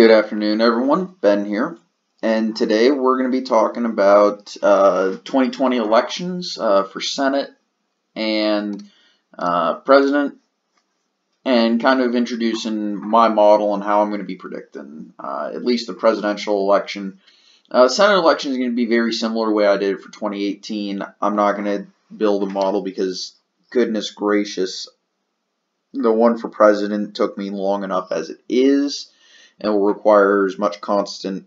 Good afternoon, everyone. Ben here, and today we're going to be talking about 2020 elections for Senate and President, and kind of introducing my model and how I'm going to be predicting at least the presidential election. Senate election is going to be very similar to the way I did it for 2018. I'm not going to build a model because, goodness gracious, the one for president took me long enough as it is. It will require as much constant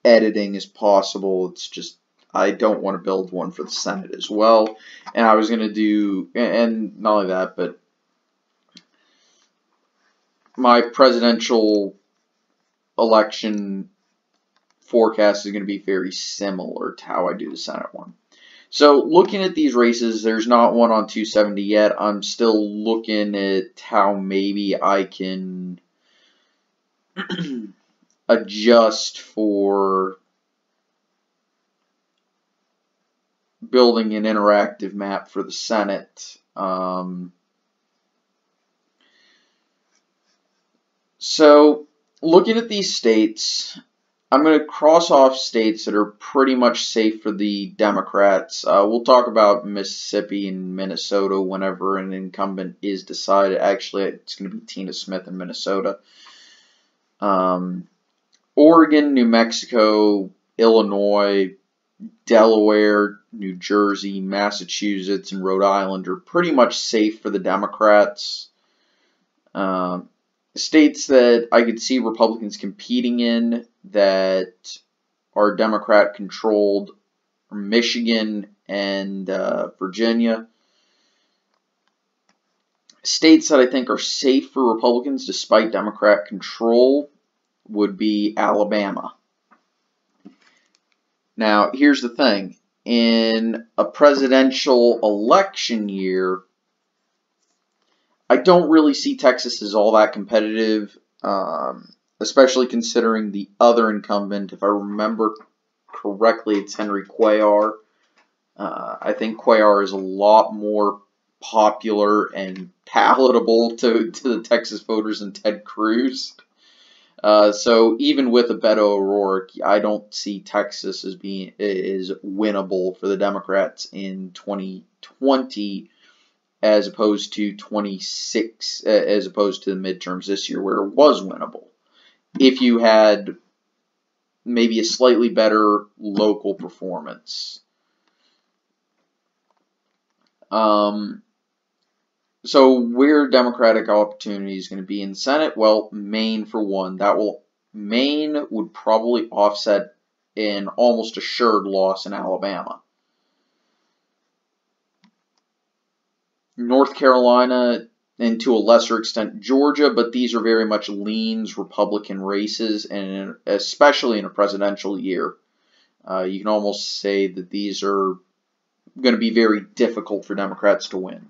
editing as possible. It's just, I don't want to build one for the Senate as well. And I was going to do, and not only that, but my presidential election forecast is going to be very similar to how I do the Senate one. So looking at these races, there's not one on 270 yet. I'm still looking at how maybe I can adjust for building an interactive map for the Senate. So looking at these states, I'm going to cross off states that are pretty much safe for the Democrats. We'll talk about Mississippi and Minnesota whenever an incumbent is decided. Actually, it's going to be Tina Smith in Minnesota. Oregon, New Mexico, Illinois, Delaware, New Jersey, Massachusetts, and Rhode Island are pretty much safe for the Democrats. States that I could see Republicans competing in that are Democrat-controlled are Michigan and Virginia. States that I think are safe for Republicans despite Democrat control would be Alabama. Now, here's the thing. In a presidential election year, I don't really see Texas as all that competitive, especially considering the other incumbent. If I remember correctly, it's Henry Cuellar. I think Cuellar is a lot more popular and palatable to the Texas voters than Ted Cruz. So even with a Beto O'Rourke, I don't see Texas as being winnable for the Democrats in 2020, as opposed to 26, as opposed to the midterms this year, where it was winnable if you had maybe a slightly better local performance. So where Democratic opportunity is going to be in the Senate? Well, Maine for one. Maine would probably offset an almost assured loss in Alabama. North Carolina, and to a lesser extent Georgia, but these are very much leans Republican races, and especially in a presidential year, you can almost say that these are going to be very difficult for Democrats to win.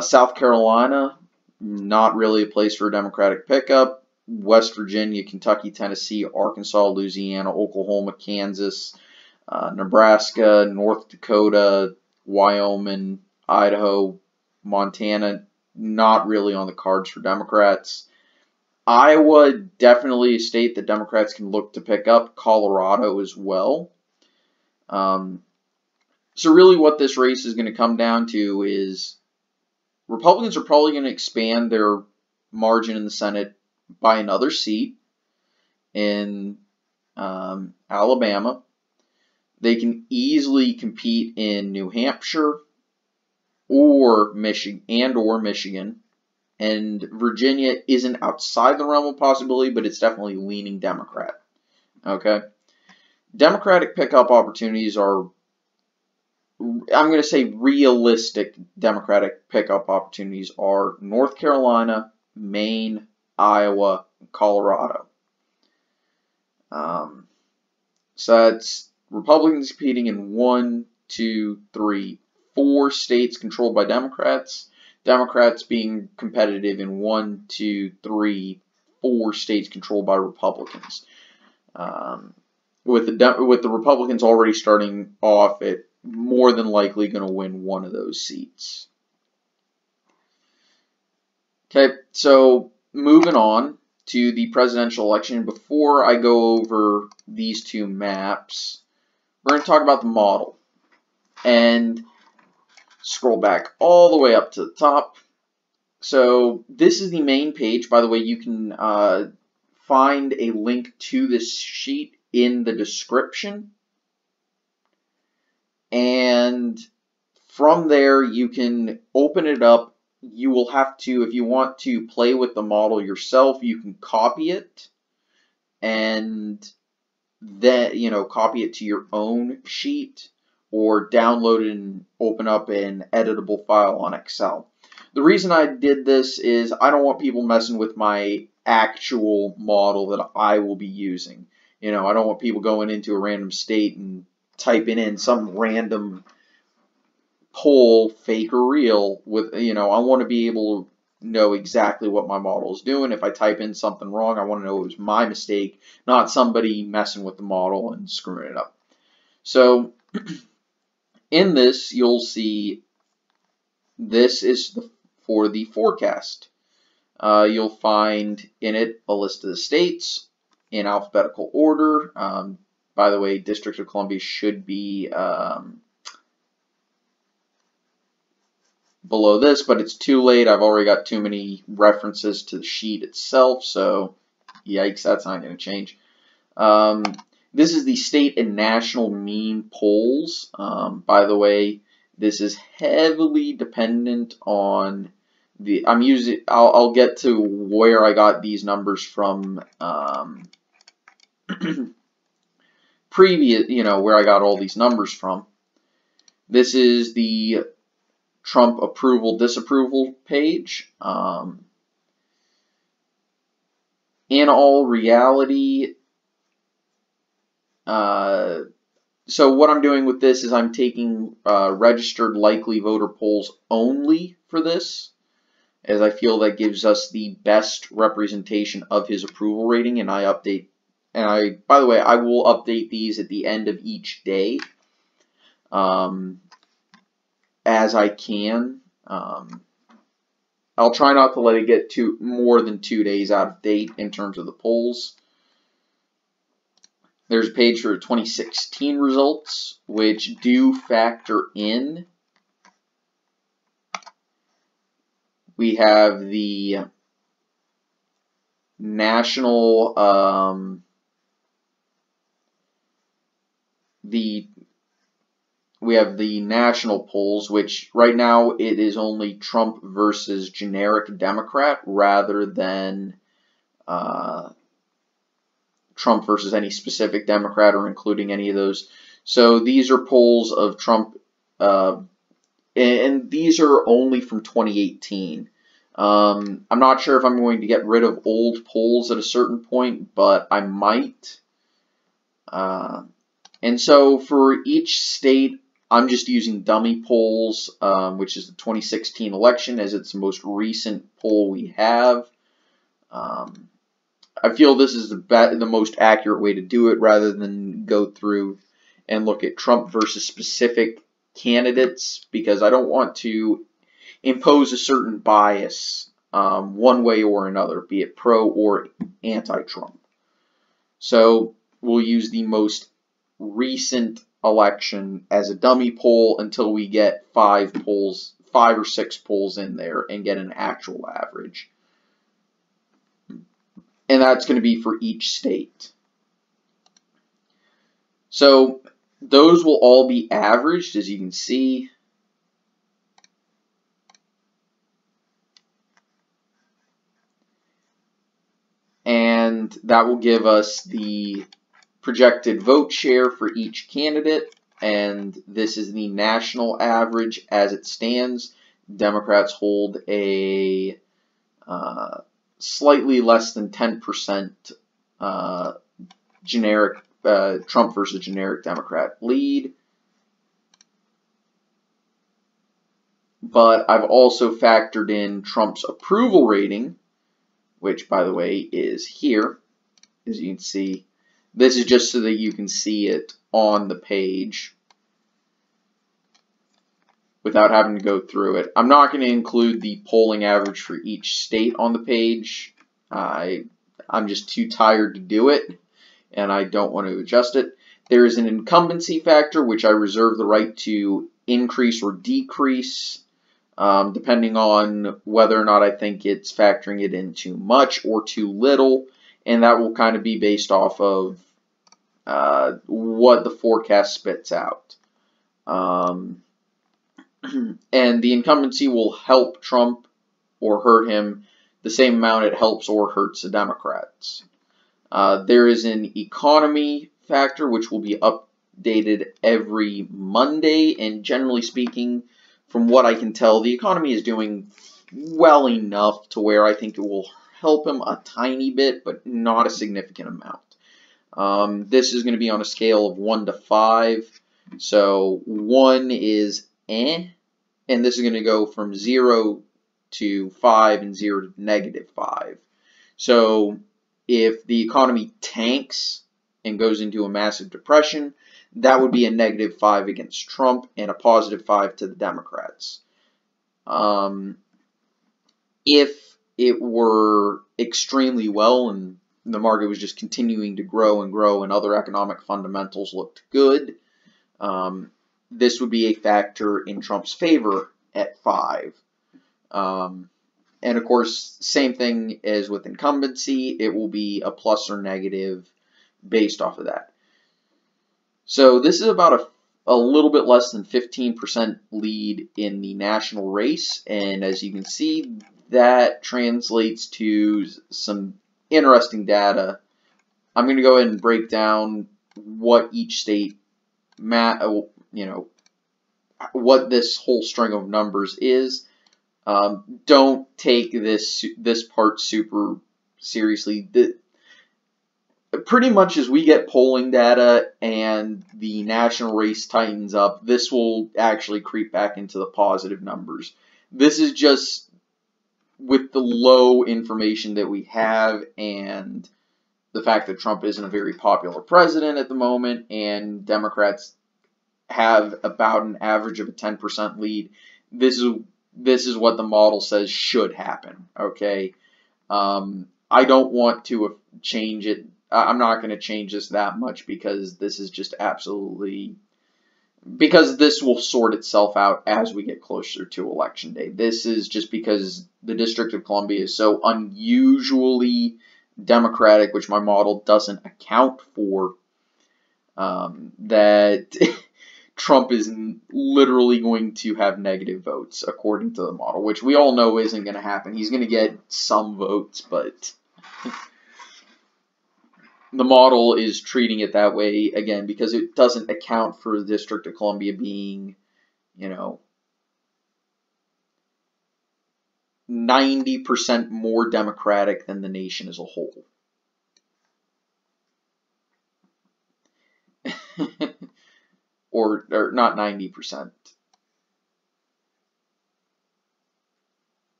South Carolina, not really a place for a Democratic pickup. West Virginia, Kentucky, Tennessee, Arkansas, Louisiana, Oklahoma, Kansas, Nebraska, North Dakota, Wyoming, Idaho, Montana, not really on the cards for Democrats. Iowa, definitely a state that Democrats can look to pick up. Colorado as well. So really what this race is going to come down to is Republicans are probably going to expand their margin in the Senate by another seat in Alabama. They can easily compete in New Hampshire or Michigan, and Virginia isn't outside the realm of possibility, but it's definitely leaning Democrat. Okay, Democratic pickup opportunities are, I'm going to say realistic Democratic pickup opportunities are North Carolina, Maine, Iowa, and Colorado. So that's Republicans competing in 1, 2, 3, 4 states controlled by Democrats. Democrats being competitive in 1, 2, 3, 4 states controlled by Republicans. With the Republicans already starting off at more than likely going to win one of those seats. Okay, so moving on, to the presidential election. Before I go over these two maps, we're going to talk about the model. And scroll back all the way up to the top. So this is the main page. By the way, you can find a link to this sheet in the description. And from there, you can open it up. You will have to, if you want to play with the model yourself, you can copy it and then, copy it to your own sheet or download it and open up an editable file on Excel. The reason I did this is I don't want people messing with my actual model that I will be using. I don't want people going into a random state and typing in some random poll, fake or real, with, I want to be able to know exactly what my model is doing. If I type in something wrong, I want to know it was my mistake, not somebody messing with the model and screwing it up. So in this, you'll see this is for the forecast. You'll find in it a list of the states in alphabetical order. By the way, District of Columbia should be below this, but it's too late. I've already got too many references to the sheet itself, so yikes, that's not going to change. This is the state and national mean polls. By the way, this is heavily dependent on the, I'll get to where I got these numbers from previous, where I got all these numbers from. This is the Trump approval disapproval page. In all reality, so what I'm doing with this is I'm taking registered likely voter polls only for this, as I feel that gives us the best representation of his approval rating. And by the way, I will update these at the end of each day, as I can. I'll try not to let it get to more than 2 days out of date in terms of the polls. There's a page for 2016 results, which do factor in. We have the national, we have the national polls, which right now it is only Trump versus generic Democrat rather than Trump versus any specific Democrat or including any of those. So these are polls of Trump, and these are only from 2018. I'm not sure if I'm going to get rid of old polls at a certain point, but I might. And so for each state, I'm just using dummy polls, which is the 2016 election, as it's the most recent poll we have. I feel this is the most accurate way to do it, rather than go through and look at Trump versus specific candidates, because I don't want to impose a certain bias one way or another, be it pro or anti-Trump. So we'll use the most recent election as a dummy poll until we get 5 or 6 polls in there and get an actual average. And that's going to be for each state. So those will all be averaged, as you can see. And that will give us the projected vote share for each candidate. And this is the national average as it stands. Democrats hold a slightly less than 10% generic Trump versus generic Democrat lead. But I've also factored in Trump's approval rating, which, by the way, is here. As you can see, this is just so that you can see it on the page without having to go through it. I'm not going to include the polling average for each state on the page. I I'm just too tired to do it, and I don't want to adjust it. There is an incumbency factor, which I reserve the right to increase or decrease, depending on whether or not I think it's factoring it in too much or too little, and that will kind of be based off of what the forecast spits out. And the incumbency will help Trump or hurt him the same amount it helps or hurts the Democrats. There is an economy factor, which will be updated every Monday, and generally speaking, from what I can tell, the economy is doing well enough to where I think it will help him a tiny bit, but not a significant amount. This is going to be on a scale of 1 to 5. So 1 is and this is going to go from 0 to 5 and 0 to -5. So if the economy tanks and goes into a massive depression, that would be a -5 against Trump and a +5 to the Democrats. If it were extremely well and the market was just continuing to grow and grow and other economic fundamentals looked good, this would be a factor in Trump's favor at 5. And of course, same thing as with incumbency, it will be a plus or negative based off of that. So this is about a little bit less than 15% lead in the national race, and as you can see, that translates to some interesting data. I'm going to go ahead and break down what each state, what this whole string of numbers is. Don't take this part super seriously. Pretty much as we get polling data and the national race tightens up, this will actually creep back into the positive numbers. This is just with the low information that we have and the fact that Trump isn't a very popular president at the moment and Democrats have about an average of a 10% lead. This is what the model says should happen, okay? I don't want to change it. I'm not going to change this that much because this is just absolutely, because this will sort itself out as we get closer to Election Day. This is just because the District of Columbia is so unusually Democratic, which my model doesn't account for, that Trump is literally going to have negative votes according to the model, which we all know isn't going to happen. He's going to get some votes, but the model is treating it that way, again, because it doesn't account for the District of Columbia being, 90% more Democratic than the nation as a whole. or not 90%.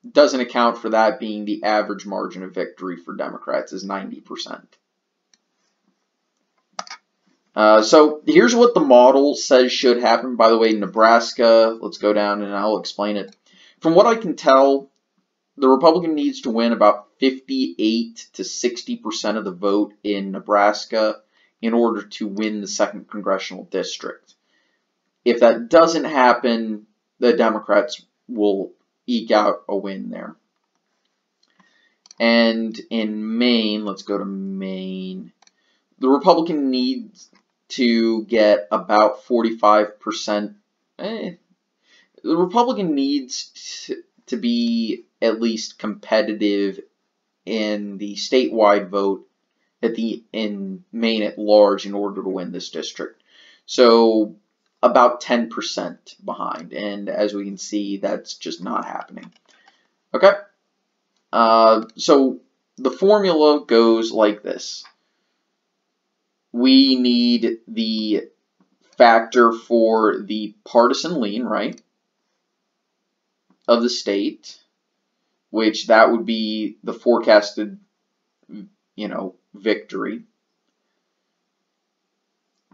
Doesn't account for that being the average margin of victory for Democrats is 90%. So here's what the model says should happen. By the way, Nebraska, let's go down and I'll explain it. From what I can tell, the Republican needs to win about 58 to 60% of the vote in Nebraska in order to win the 2nd congressional district. If that doesn't happen, the Democrats will eke out a win there. And in Maine, let's go to Maine, the Republican needs to get about 45%. The Republican needs to be at least competitive in the statewide vote in Maine at large in order to win this district. So about 10% behind, and as we can see, that's just not happening. Okay, so the formula goes like this. We need the factor for the partisan lean, right, of the state, which that would be the forecasted, victory.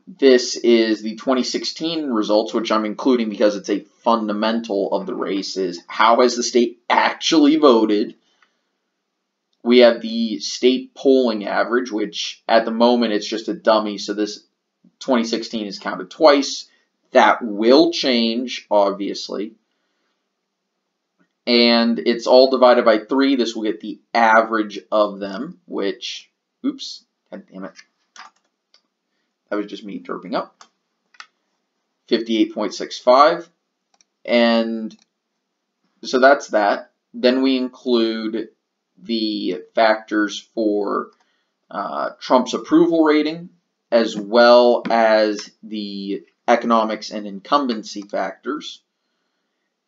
This is the 2016 results, which I'm including because it's a fundamental of the race, is how has the state actually voted, We have the state polling average, which at the moment it's just a dummy, so this 2016 is counted twice. That will change, obviously. And it's all divided by 3. This will get the average of them, which, oops, god damn it. That was just me derping up. 58.65. And so that's that. Then we include the factors for Trump's approval rating, as well as the economics and incumbency factors.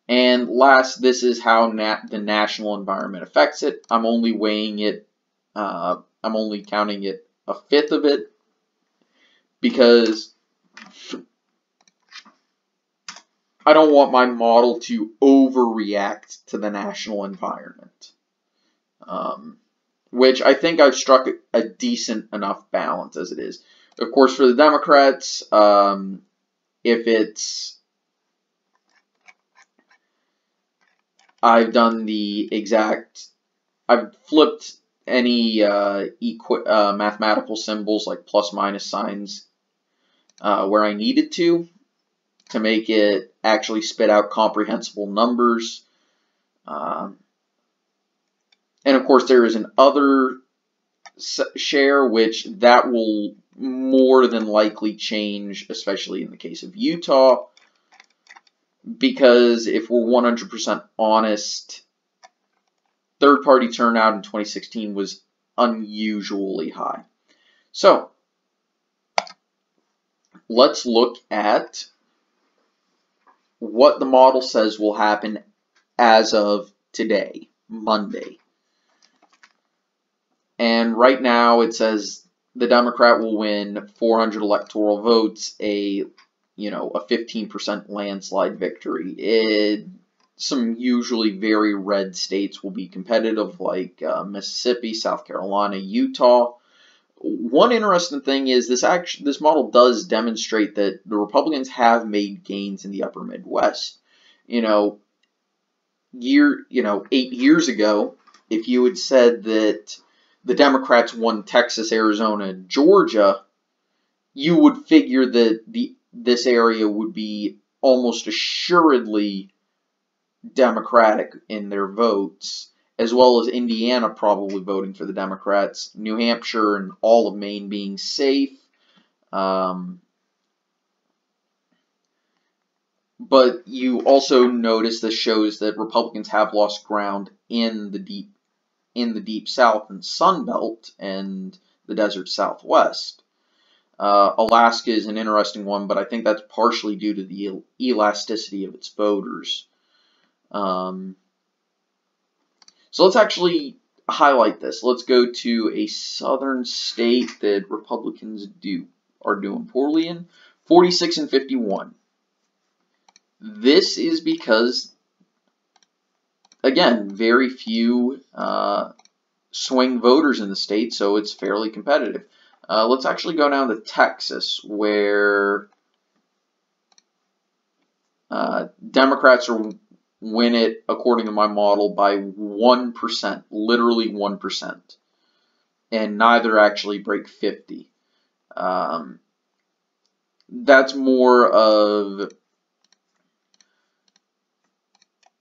And last, this is how the national environment affects it. I'm only weighing it, I'm only counting it a fifth of it, because I don't want my model to overreact to the national environment. Which I think I've struck a decent enough balance as it is. Of course, for the Democrats, if it's, I've done the exact, I've flipped any mathematical symbols like plus minus signs where I needed to make it actually spit out comprehensible numbers. And of course, there is an other share, which that will more than likely change, especially in the case of Utah, because if we're 100% honest, third-party turnout in 2016 was unusually high. So, let's look at what the model says will happen as of today, Monday. And right now it says the Democrat will win 400 electoral votes, a 15% landslide victory. Some usually very red states will be competitive, like Mississippi, South Carolina, Utah. One interesting thing is this model does demonstrate that the Republicans have made gains in the upper Midwest. 8 years ago, if you had said that the Democrats won Texas, Arizona, and Georgia, you would figure that this area would be almost assuredly Democratic in their votes, as well as Indiana probably voting for the Democrats, New Hampshire and all of Maine being safe. But you also notice this shows that Republicans have lost ground in the deep South and Sun Belt and the desert Southwest. Alaska is an interesting one, but I think that's partially due to the elasticity of its voters. So let's actually highlight this. Let's go to a southern state that Republicans are doing poorly in, 46 and 51. This is because, again, very few swing voters in the state, so it's fairly competitive. Let's actually go down to Texas, where Democrats win it, according to my model, by 1%, literally 1%, and neither actually break 50. That's more of,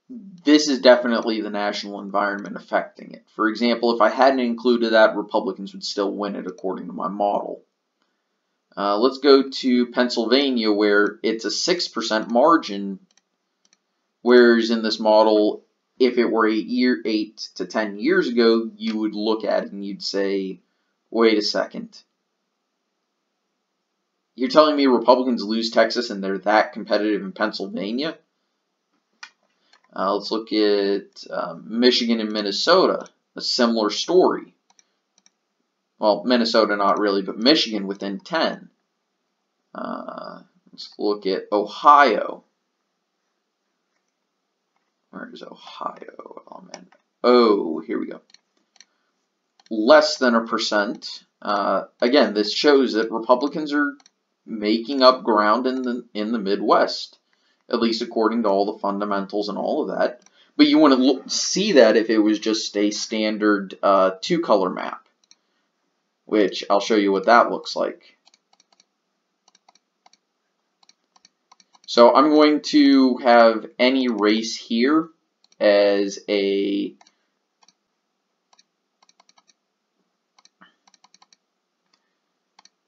this is definitely the national environment affecting it. For example, if I hadn't included that, Republicans would still win it according to my model. Let's go to Pennsylvania, where it's a 6% margin, whereas in this model, if it were 8 to 10 years ago, you would look at it and you'd say, wait a second. You're telling me Republicans lose Texas and they're that competitive in Pennsylvania? Let's look at Michigan and Minnesota, a similar story. Well, Minnesota not really, but Michigan within 10. Let's look at Ohio. Where is Ohio? Oh, man. Oh, here we go. Less than 1%. Again, this shows that Republicans are making up ground in the Midwest, at least according to all the fundamentals and all of that. But you want to see that if it was just a standard 2-color map, which I'll show you what that looks like. So I'm going to have any race here as any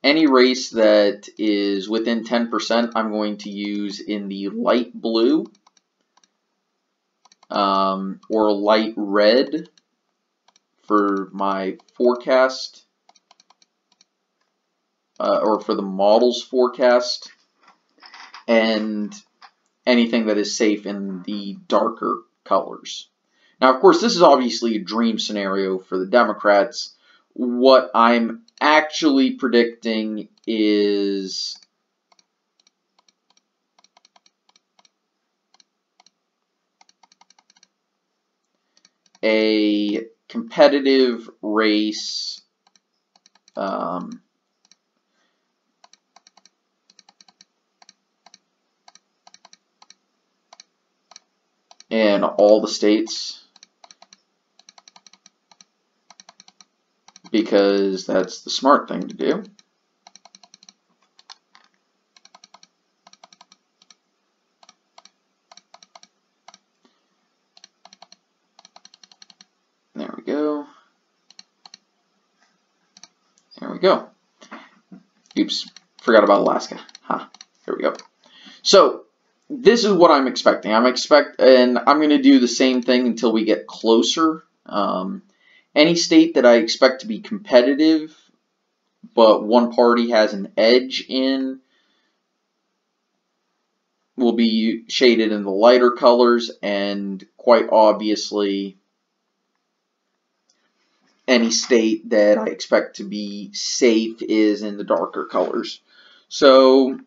race that is within 10%, I'm going to use in the light blue or light red for my forecast or for the model's forecast, and anything that is safe in the darker colors. Now, of course, this is obviously a dream scenario for the Democrats. What I'm actually predicting is a competitive race in all the states, because that's the smart thing to do. There we go. There we go. Oops, forgot about Alaska. Here we go. So this is what I'm expecting. And I'm going to do the same thing until we get closer. Any state that I expect to be competitive, but one party has an edge in, will be shaded in the lighter colors, and quite obviously any state that I expect to be safe is in the darker colors. So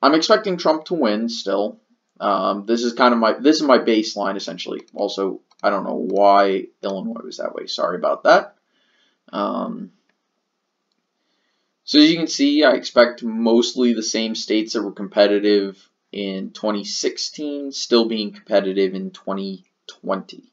I'm expecting Trump to win still. This is my baseline essentially. Also, I don't know why Illinois was that way. Sorry about that. So as you can see, I expect mostly the same states that were competitive in 2016 still being competitive in 2020.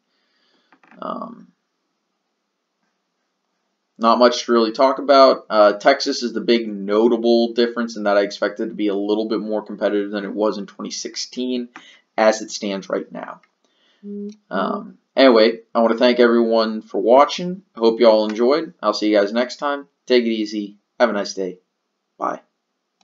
Not much to really talk about. Texas is the big notable difference in that I expect it to be a little bit more competitive than it was in 2016 as it stands right now. Anyway, I want to thank everyone for watching. I hope you all enjoyed. I'll see you guys next time. Take it easy. Have a nice day. Bye.